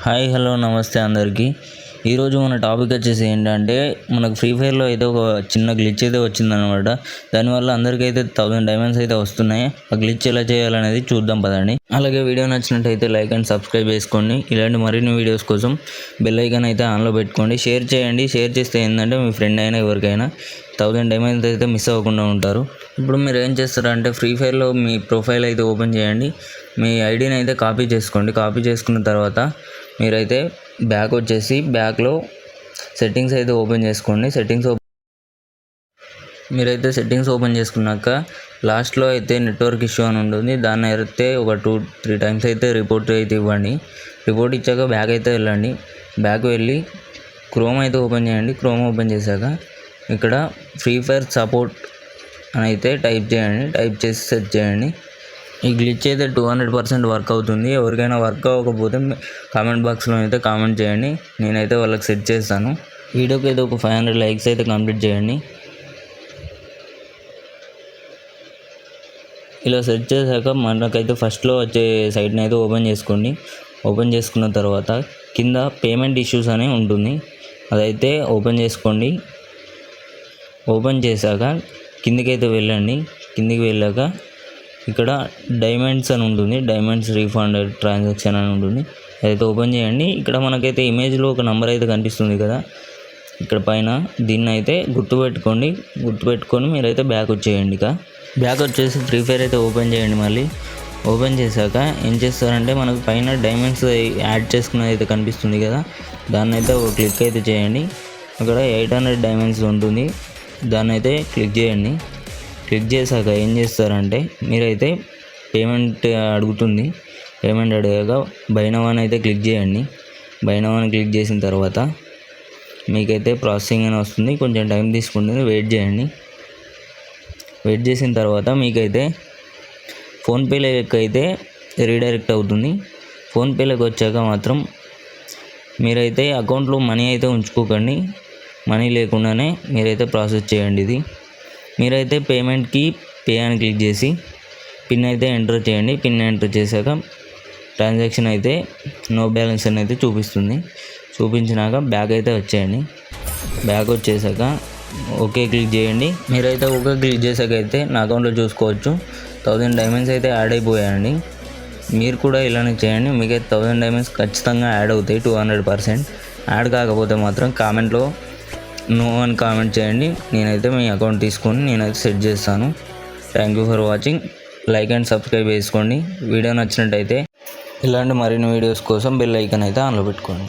Hi hello నమస్తే అందరికీ. ఈరోజు మన టాపిక్ వచ్చేసి ఏంటంటే మనకు ఫ్రీ ఫైర్లో అయితే ఒక చిన్న గ్లిచ్ అయితే వచ్చిందనమాట. దానివల్ల అందరికైతే 1000 డైమండ్స్ అయితే వస్తున్నాయి. ఆ గ్లిచ్ ఎలా చేయాలనేది చూద్దాం పదండి. అలాగే వీడియో నచ్చినట్టయితే లైక్ అండ్ సబ్స్క్రైబ్ చేసుకోండి. ఇలాంటి మరిన్ని వీడియోస్ కోసం బెల్ ఐకాన్ అయితే ఆన్లో పెట్టుకోండి. షేర్ చేయండి. షేర్ చేస్తే ఏంటంటే మీ ఫ్రెండ్ అయినా ఎవరికైనా 1000 డైమండ్స్ అయితే మిస్ అవ్వకుండా ఉంటారు. ఇప్పుడు మీరు ఏం చేస్తారంటే ఫ్రీ ఫైర్లో మీ ప్రొఫైల్ అయితే ఓపెన్ చేయండి. మీ ఐడిని అయితే కాపీ చేసుకోండి. కాపీ చేసుకున్న తర్వాత మీరైతే బ్యాక్ వచ్చేసి బ్యాక్లో సెట్టింగ్స్ అయితే ఓపెన్ చేసుకోండి. మీరైతే సెట్టింగ్స్ ఓపెన్ చేసుకున్నాక లాస్ట్లో అయితే నెట్వర్క్ ఇష్యూ అని ఉంటుంది. దాన్ని అయితే ఒక 2-3 టైమ్స్ అయితే రిపోర్ట్ అయితే ఇవ్వండి. రిపోర్ట్ ఇచ్చాక బ్యాక్ అయితే వెళ్ళండి. బ్యాక్ వెళ్ళి క్రోమ్ అయితే ఓపెన్ చేయండి. క్రోమ్ ఓపెన్ చేశాక ఇక్కడ ఫ్రీ ఫైర్ సపోర్ట్ అని అయితే టైప్ చేయండి. టైప్ చేసి సెర్చ్ చేయండి. ఈ గ్లిచ్ అయితే 200% వర్క్ అవుతుంది. ఎవరికైనా వర్క్ అవ్వకపోతే కామెంట్ బాక్స్లో అయితే కామెంట్ చేయండి. నేనైతే వాళ్ళకి సెట్ చేస్తాను. వీడియోకి అయితే ఒక 500 లైక్స్ అయితే కంప్లీట్ చేయండి. ఇలా సెట్ చేశాక మనకైతే ఫస్ట్లో వచ్చే సైట్ని అయితే ఓపెన్ చేసుకోండి. ఓపెన్ చేసుకున్న తర్వాత కింద పేమెంట్ ఇష్యూస్ అని ఉంటుంది. అదైతే ఓపెన్ చేసుకోండి. ఓపెన్ చేశాక కిందికైతే వెళ్ళండి. కిందికి వెళ్ళాక ఇక్కడ డైమండ్స్ అని ఉంటుంది. డైమండ్స్ రీఫండ్ ట్రాన్సాక్షన్ అని ఉంటుంది. అదైతే ఓపెన్ చేయండి. ఇక్కడ మనకైతే ఇమేజ్లో ఒక నెంబర్ అయితే కనిపిస్తుంది కదా, ఇక్కడ పైన దీన్ని అయితే గుర్తుపెట్టుకొని మీరైతే బ్యాక్ వచ్చేయండి. బ్యాక్ వచ్చేసి ఫ్రీ ఫైర్ అయితే ఓపెన్ చేయండి. మళ్ళీ ఓపెన్ చేశాక ఏం చేస్తారంటే మనకు పైన డైమండ్స్ యాడ్ చేసుకున్నది అయితే కనిపిస్తుంది కదా, దాన్ని అయితే ఒక క్లిక్ అయితే చేయండి. అక్కడ 800 డైమండ్స్ ఉంటుంది. దాన్ని అయితే క్లిక్ చేయండి. క్లిక్ చేశాక ఏం చేస్తారంటే మీరైతే పేమెంట్ అడుగుతుంది. పేమెంట్ అడిగాక బై నౌ అని అయితే క్లిక్ చేయండి. బై నౌ అని క్లిక్ చేసిన తర్వాత మీకైతే ప్రాసెసింగ్ అని వస్తుంది. కొంచెం టైం తీసుకుంటుంది, వెయిట్ చేయండి. వెయిట్ చేసిన తర్వాత మీకైతే ఫోన్పేలోకి అయితే రీడైరెక్ట్ అవుతుంది. ఫోన్పేలోకి వచ్చాక మాత్రం మీరైతే అకౌంట్లో మనీ అయితే ఉంచుకోకండి. మనీ లేకుండానే మీరైతే ప్రాసెస్ చేయండి. ఇది మీరైతే పేమెంట్కి పే అని క్లిక్ చేసి పిన్ అయితే ఎంటర్ చేయండి. పిన్ ఎంటర్ చేశాక ట్రాన్సాక్షన్ అయితే నో బ్యాలెన్స్ అని అయితే చూపించినాక బ్యాక్ అయితే వచ్చేయండి. బ్యాక్ వచ్చేసాక ఓకే క్లిక్ చేయండి. మీరైతే ఓకే క్లిక్ చేశాక అయితే నా అకౌంట్లో చూసుకోవచ్చు 1000 డైమండ్స్ అయితే యాడ్ అయిపోయాయండి. మీరు కూడా ఇలానే చేయండి. మీకైతే 1000 డైమండ్స్ ఖచ్చితంగా యాడ్ అవుతాయి. 200%. యాడ్ కాకపోతే మాత్రం కామెంట్లో నో అని కామెంట్ చేయండి. నేనైతే మీ అకౌంట్ తీసుకొని నేనైతే సెట్ చేస్తాను. Thank you for watching. Like and subscribe చేసుకోండి. వీడియో నచ్చినట్టయితే ఇలాంటి మరిన్ని వీడియోస్ కోసం బెల్ ఐకాన్ అయితే ఆన్లో పెట్టుకోండి.